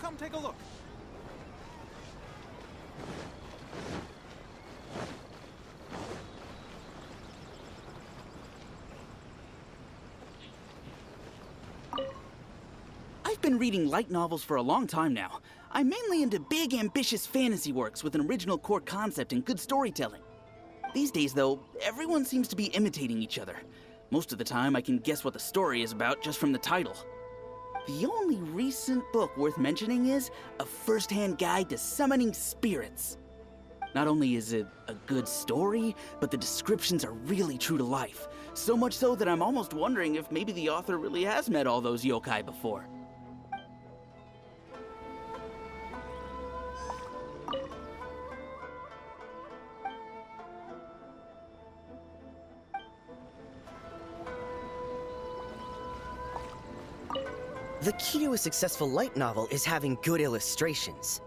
Come take a look. I've been reading light novels for a long time now. I'm mainly into big, ambitious fantasy works with an original core concept and good storytelling. These days, though, everyone seems to be imitating each other. Most of the time, I can guess what the story is about just from the title. The only recent book worth mentioning is A First-Hand Guide to Summoning Spirits. Not only is it a good story, but the descriptions are really true to life. So much so that I'm almost wondering if maybe the author really has met all those yokai before. The key to a successful light novel is having good illustrations.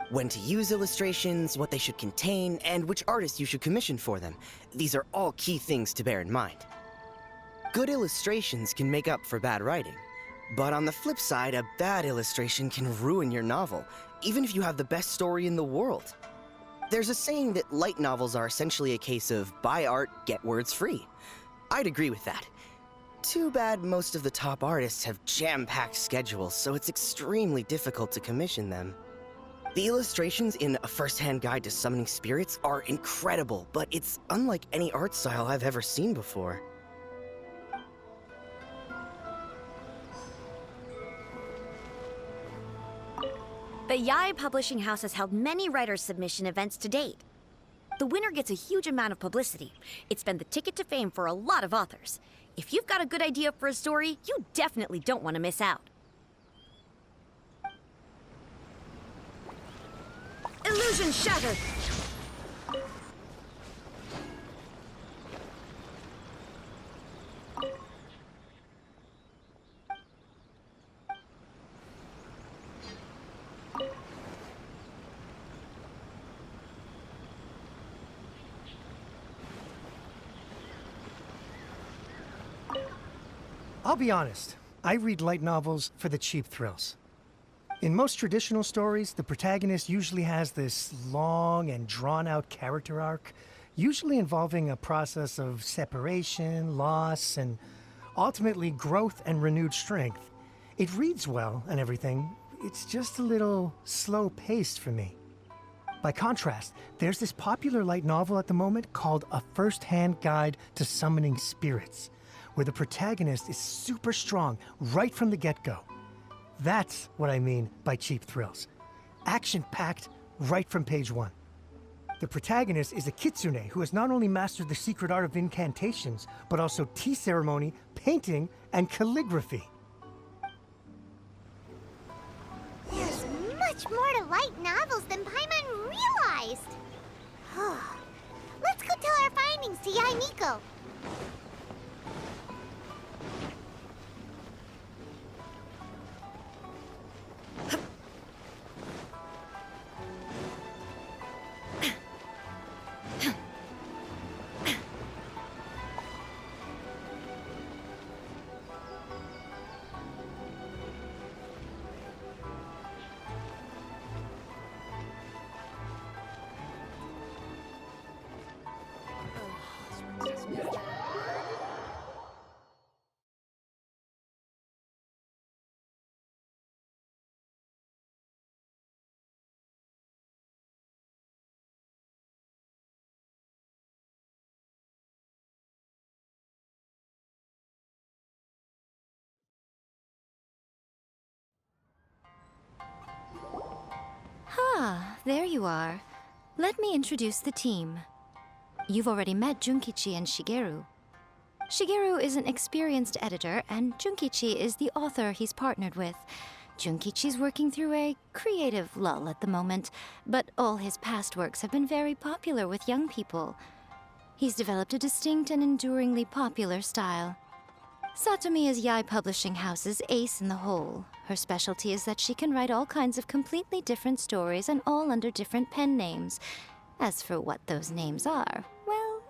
When to use illustrations, what they should contain, and which artist you should commission for them. These are all key things to bear in mind. Good illustrations can make up for bad writing. But on the flip side, a bad illustration can ruin your novel, even if you have the best story in the world. There's a saying that light novels are essentially a case of buy art, get words free. I'd agree with that. Too bad most of the top artists have jam-packed schedules, so it's extremely difficult to commission them. The illustrations in A First-Hand Guide to Summoning Spirits are incredible, but it's unlike any art style I've ever seen before. The Yae Publishing House has held many writers' submission events to date. The winner gets a huge amount of publicity. It's been the ticket to fame for a lot of authors. If you've got a good idea for a story, you definitely don't want to miss out. Illusion shattered! I'll be honest, I read light novels for the cheap thrills. In most traditional stories, the protagonist usually has this long and drawn-out character arc, usually involving a process of separation, loss, and ultimately growth and renewed strength. It reads well and everything, it's just a little slow-paced for me. By contrast, there's this popular light novel at the moment called A First-Hand Guide to Summoning Spirits, where the protagonist is super strong right from the get-go. That's what I mean by cheap thrills. Action-packed right from page one. The protagonist is a kitsune who has not only mastered the secret art of incantations, but also tea ceremony, painting, and calligraphy. There's much more to light novels than Paimon realized. Let's go tell our findings to Yae Miko. Ah, there you are. Let me introduce the team. You've already met Junkichi and Shigeru. Shigeru is an experienced editor, and Junkichi is the author he's partnered with. Junkichi's working through a creative lull at the moment, but all his past works have been very popular with young people. He's developed a distinct and enduringly popular style. Satomi is Yae Publishing House's ace in the hole. Her specialty is that she can write all kinds of completely different stories and all under different pen names. As for what those names are, well,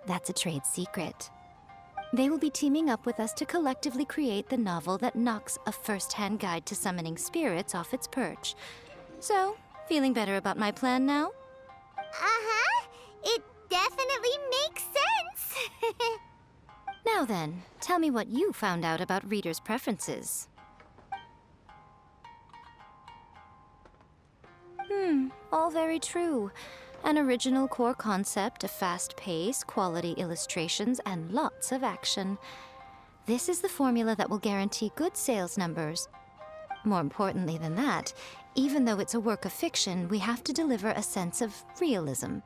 that's a trade secret. They will be teaming up with us to collectively create the novel that knocks a first-hand guide to summoning spirits off its perch. So, feeling better about my plan now? Uh-huh. It definitely makes sense. Now then, tell me what you found out about readers' preferences. All very true. An original core concept, a fast pace, quality illustrations, and lots of action. This is the formula that will guarantee good sales numbers. More importantly than that, even though it's a work of fiction, we have to deliver a sense of realism.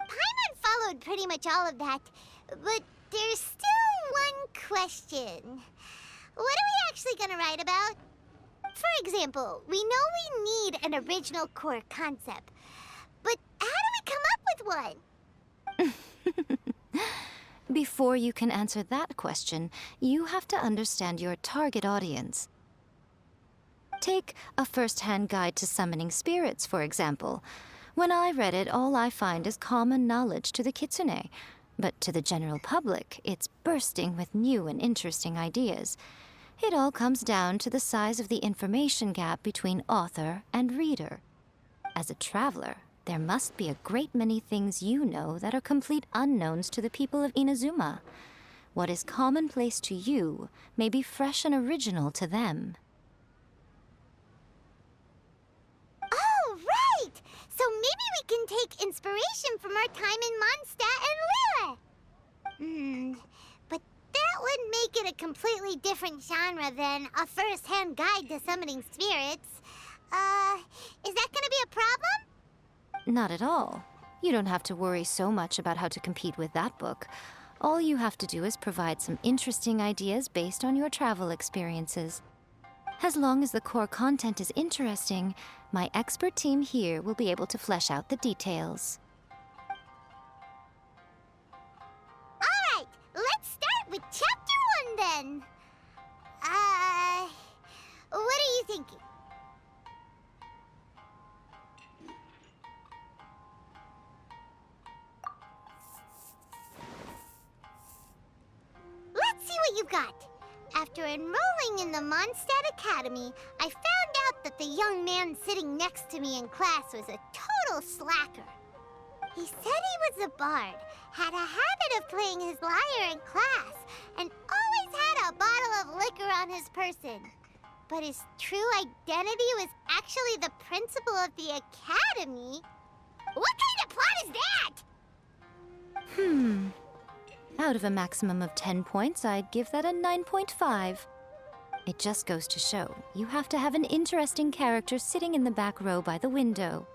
Paimon followed pretty much all of that, but there's still one question. What are we actually gonna write about? For example, we know we need an original core concept, but how do we come up with one? Before you can answer that question, you have to understand your target audience. Take a first-hand guide to summoning spirits, for example. When I read it, all I find is common knowledge to the kitsune. But to the general public, it's bursting with new and interesting ideas. It all comes down to the size of the information gap between author and reader. As a traveler, there must be a great many things you know that are complete unknowns to the people of Inazuma. What is commonplace to you may be fresh and original to them. Oh, right! So maybe we can take inspiration from our time in Mondstadt and Lille. But that would make it a completely different genre than a first-hand guide to summoning spirits. Is that gonna be a problem? Not at all. You don't have to worry so much about how to compete with that book. All you have to do is provide some interesting ideas based on your travel experiences. As long as the core content is interesting, my expert team here will be able to flesh out the details. All right, let's start with Chapter 1 then. What are you thinking? Let's see what you've got. After enrolling in the Mondstadt Academy, I found out that the young man sitting next to me in class was a total slacker. He said he was a bard, had a habit of playing his lyre in class, and always had a bottle of liquor on his person. But his true identity was actually the principal of the academy? What kind of plot is that? Out of a maximum of 10 points, I'd give that a 9.5. It just goes to show, you have to have an interesting character sitting in the back row by the window.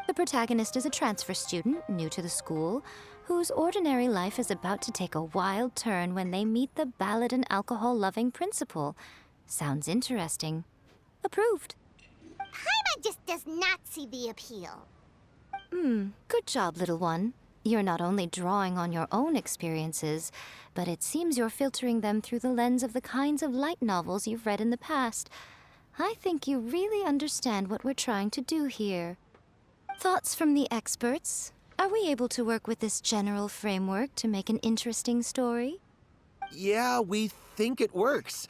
The protagonist is a transfer student, new to the school, whose ordinary life is about to take a wild turn when they meet the ballad and alcohol-loving principal. Sounds interesting. Approved. Paimon just does not see the appeal. Good job, little one. You're not only drawing on your own experiences, but it seems you're filtering them through the lens of the kinds of light novels you've read in the past. I think you really understand what we're trying to do here. Thoughts from the experts? Are we able to work with this general framework to make an interesting story? Yeah, we think it works.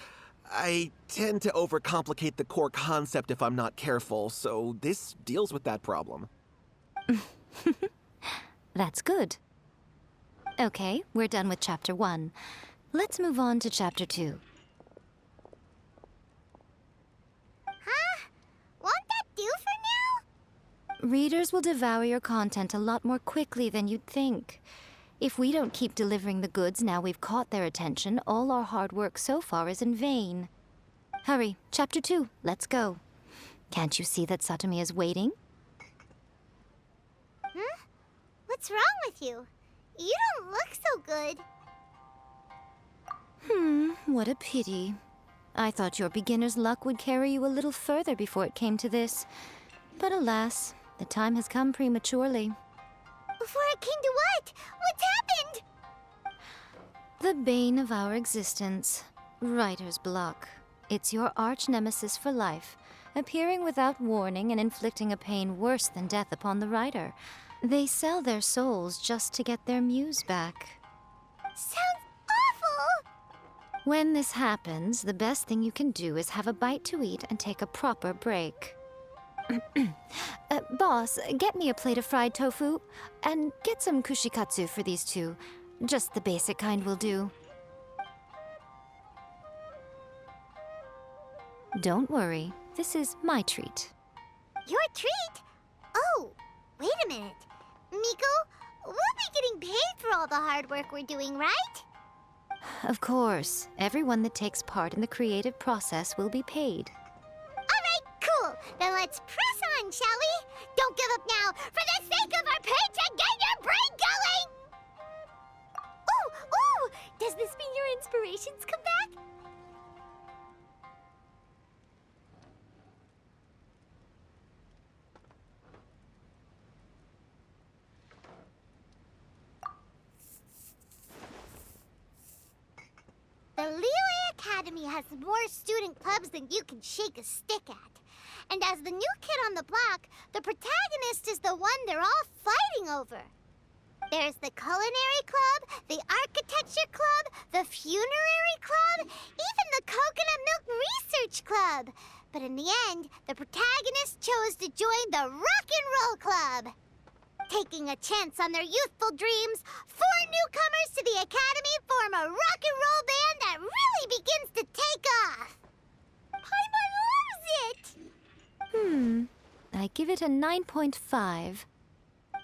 I tend to overcomplicate the core concept if I'm not careful, so this deals with that problem. That's good. Okay, we're done with Chapter 1. Let's move on to Chapter 2. Huh? Won't that do for now? Readers will devour your content a lot more quickly than you'd think. If we don't keep delivering the goods now we've caught their attention, all our hard work so far is in vain. Hurry, Chapter 2, let's go. Can't you see that Satomi is waiting? Huh? What's wrong with you? You don't look so good. What a pity. I thought your beginner's luck would carry you a little further before it came to this. But alas, the time has come prematurely. Before it came to what? What's happened? The bane of our existence, writer's block. It's your arch nemesis for life, appearing without warning and inflicting a pain worse than death upon the writer. They sell their souls just to get their muse back. Sounds awful! When this happens, the best thing you can do is have a bite to eat and take a proper break. Boss, get me a plate of fried tofu, and get some kushikatsu for these two. Just the basic kind will do. Don't worry, this is my treat. Your treat? Oh, wait a minute. Miko, we'll be getting paid for all the hard work we're doing, right? Of course, everyone that takes part in the creative process will be paid. Alright, cool. Then let's press on, shall we? Don't give up now, for the sake of our paycheck, get your brain going! Ooh, does this mean your inspirations come back? The Liyue Academy has more student clubs than you can shake a stick at. And as the new kid on the block, the protagonist is the one they're all fighting over. There's the Culinary Club, the Architecture Club, the Funerary Club, even the Coconut Milk Research Club. But in the end, the protagonist chose to join the Rock and Roll Club. Taking a chance on their youthful dreams, 4 newcomers to the Academy form a rock and roll band that really begins to take off. Paimon loves it! I give it a 9.5.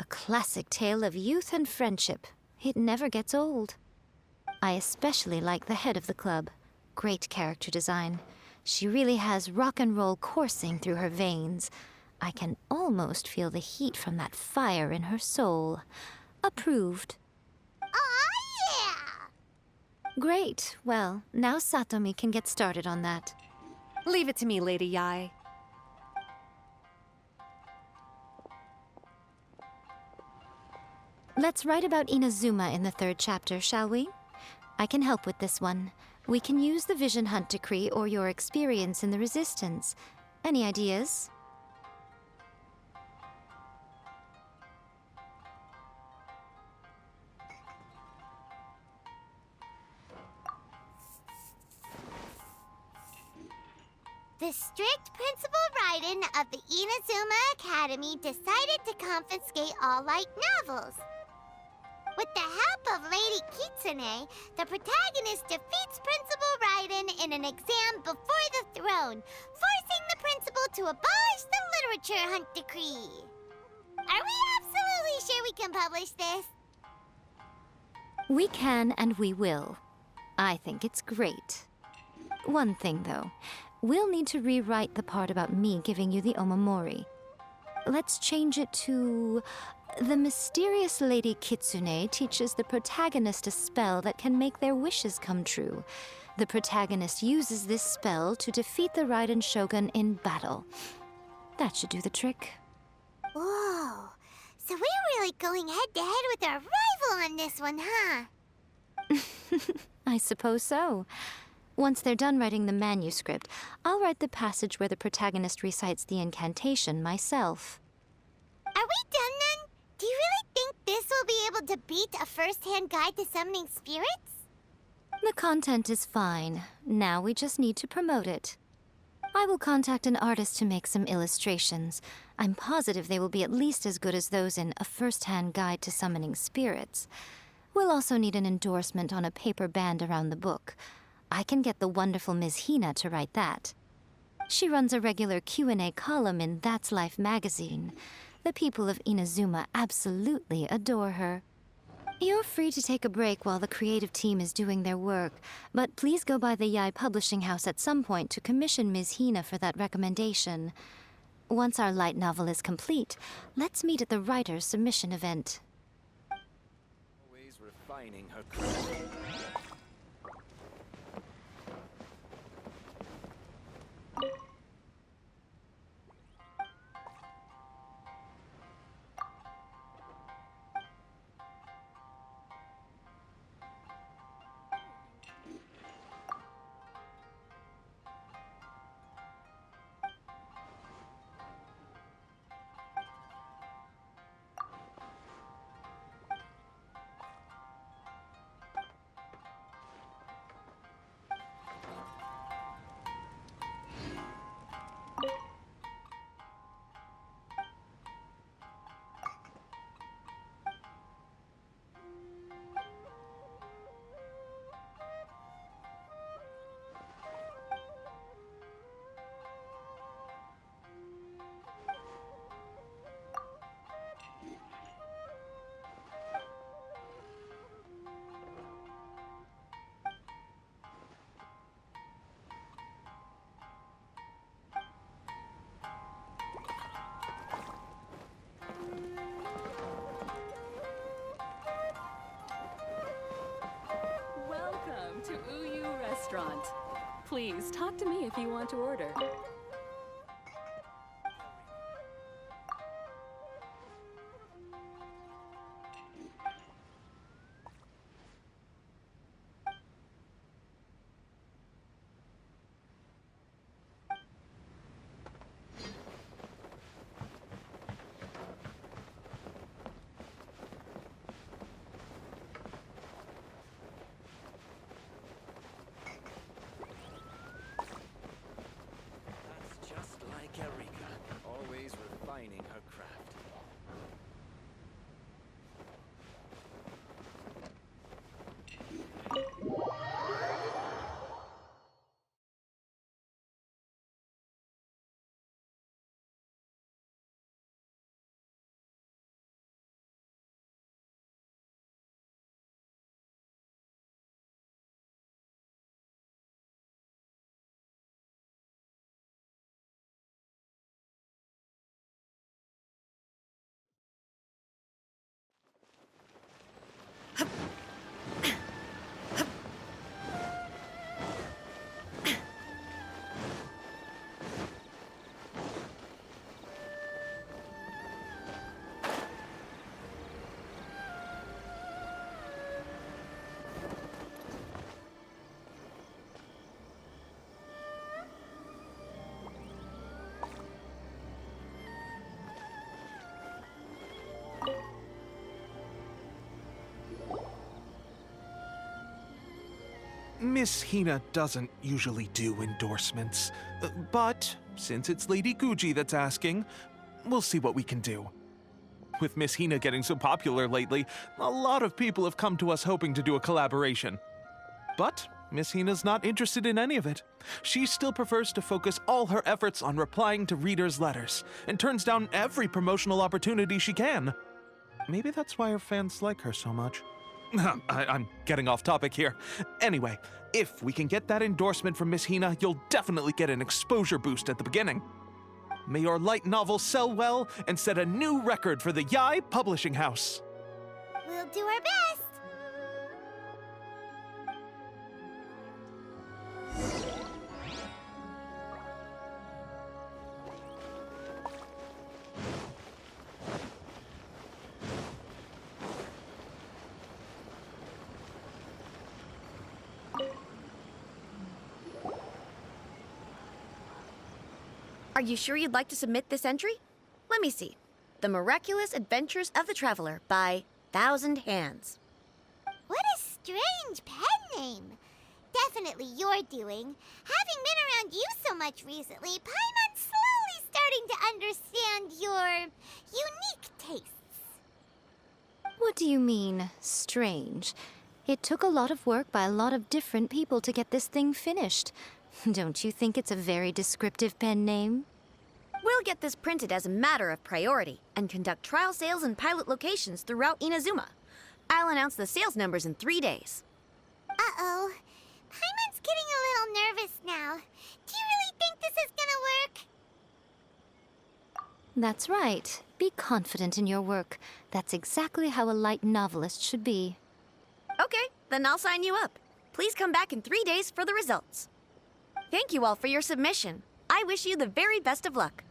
A classic tale of youth and friendship. It never gets old. I especially like the head of the club. Great character design. She really has rock and roll coursing through her veins. I can almost feel the heat from that fire in her soul. Approved. Aw, yeah! Great. Well, now Satomi can get started on that. Leave it to me, Lady Yae. Let's write about Inazuma in the 3rd chapter, shall we? I can help with this one. We can use the Vision Hunt decree or your experience in the Resistance. Any ideas? The strict Principal Raiden of the Inazuma Academy decided to confiscate all light novels. With the help of Lady Kitsune, the protagonist defeats Principal Raiden in an exam before the throne, forcing the principal to abolish the literature hunt decree. Are we absolutely sure we can publish this? We can and we will. I think it's great. One thing, though. We'll need to rewrite the part about me giving you the omamori. Let's change it to... The mysterious Lady Kitsune teaches the protagonist a spell that can make their wishes come true. The protagonist uses this spell to defeat the Raiden Shogun in battle. That should do the trick. Whoa, so we're really going head-to-head with our rival on this one, huh? I suppose so. Once they're done writing the manuscript, I'll write the passage where the protagonist recites the incantation myself. Are we done then? Do you really think this will be able to beat a first-hand guide to summoning spirits? The content is fine. Now we just need to promote it. I will contact an artist to make some illustrations. I'm positive they will be at least as good as those in A First-Hand Guide to Summoning Spirits. We'll also need an endorsement on a paper band around the book. I can get the wonderful Ms. Hina to write that. She runs a regular Q&A column in That's Life magazine. The people of Inazuma absolutely adore her. You're free to take a break while the creative team is doing their work, but please go by the Yae Publishing House at some point to commission Ms. Hina for that recommendation. Once our light novel is complete, let's meet at the writer's submission event. Always refining her craft. Please, talk to me if you want to order. That's just like Erika, always refining her craft. Miss Hina doesn't usually do endorsements, but since it's Lady Guji that's asking, we'll see what we can do. With Miss Hina getting so popular lately, a lot of people have come to us hoping to do a collaboration. But Miss Hina's not interested in any of it. She still prefers to focus all her efforts on replying to readers' letters, and turns down every promotional opportunity she can. Maybe that's why her fans like her so much. I'm getting off topic here. Anyway, if we can get that endorsement from Miss Hina, you'll definitely get an exposure boost at the beginning. May your light novel sell well and set a new record for the Yae Publishing House. We'll do our best. Are you sure you'd like to submit this entry? Let me see. The Miraculous Adventures of the Traveler by Thousand Hands. What a strange pen name. Definitely your doing. Having been around you so much recently, Paimon's slowly starting to understand your unique tastes. What do you mean, strange? It took a lot of work by a lot of different people to get this thing finished. Don't you think it's a very descriptive pen name? We'll get this printed as a matter of priority and conduct trial sales in pilot locations throughout Inazuma. I'll announce the sales numbers in 3 days. Uh-oh. Paimon's getting a little nervous now. Do you really think this is gonna work? That's right. Be confident in your work. That's exactly how a light novelist should be. Okay, then I'll sign you up. Please come back in 3 days for the results. Thank you all for your submission. I wish you the very best of luck.